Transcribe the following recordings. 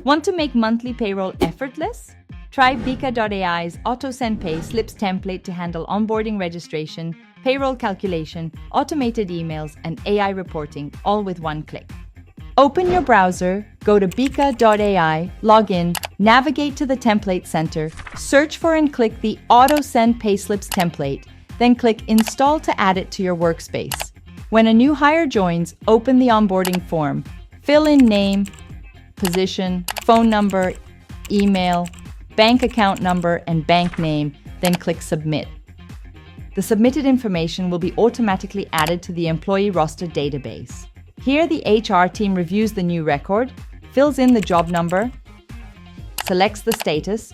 Want to make monthly payroll effortless? Try Bika.ai's auto-send Payslips template to handle onboarding registration, payroll calculation, automated emails, and AI reporting, all with one click. Open your browser, go to Bika.ai, log in, navigate to the Template Center, search for and click the Auto-Send Payslips template, then click Install to add it to your workspace. When a new hire joins, open the onboarding form. Fill in name, position, phone number, email, bank account number, and bank name, then click Submit. The submitted information will be automatically added to the employee roster database. Here, the HR team reviews the new record, fills in the job number, selects the status,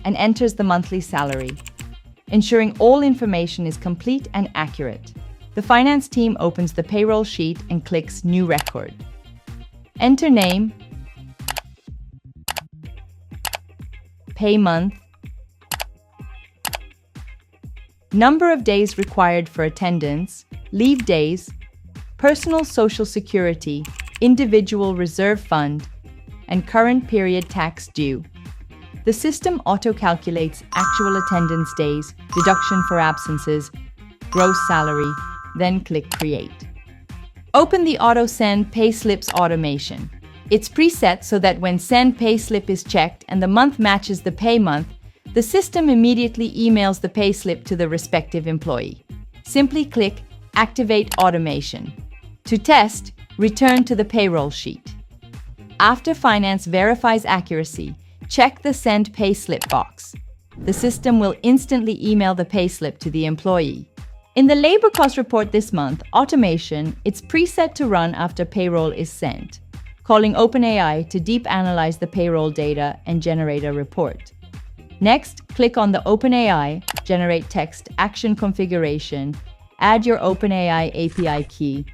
and enters the monthly salary, ensuring all information is complete and accurate. The finance team opens the payroll sheet and clicks New Record. Enter name, pay month, number of days required for attendance, leave days, personal social security, individual reserve fund, and current period tax due. The system auto-calculates actual attendance days, deduction for absences, gross salary, then click Create. Open the Auto-Send Payslips automation. It's preset so that when Send Payslip is checked and the month matches the pay month, the system immediately emails the payslip to the respective employee. Simply click Activate Automation. To test, return to the payroll sheet. After finance verifies accuracy, check the Send Payslip box. The system will instantly email the payslip to the employee. In the labor cost report this month, automation, it's preset to run after payroll is sent, calling OpenAI to deep analyze the payroll data and generate a report. Next, click on the OpenAI, generate text action configuration, add your OpenAI API key.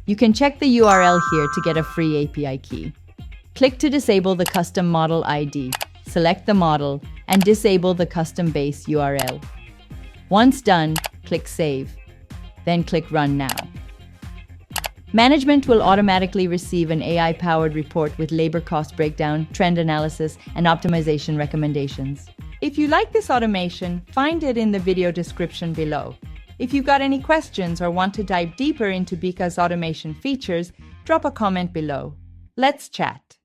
You can check the URL here to get a free API key. Click to disable the custom model ID, select the model, and disable the custom base URL. Once done, click Save. Then click Run Now. Management will automatically receive an AI-powered report with labor cost breakdown, trend analysis, and optimization recommendations. If you like this automation, find it in the video description below. If you've got any questions or want to dive deeper into Bika's automation features, drop a comment below. Let's chat.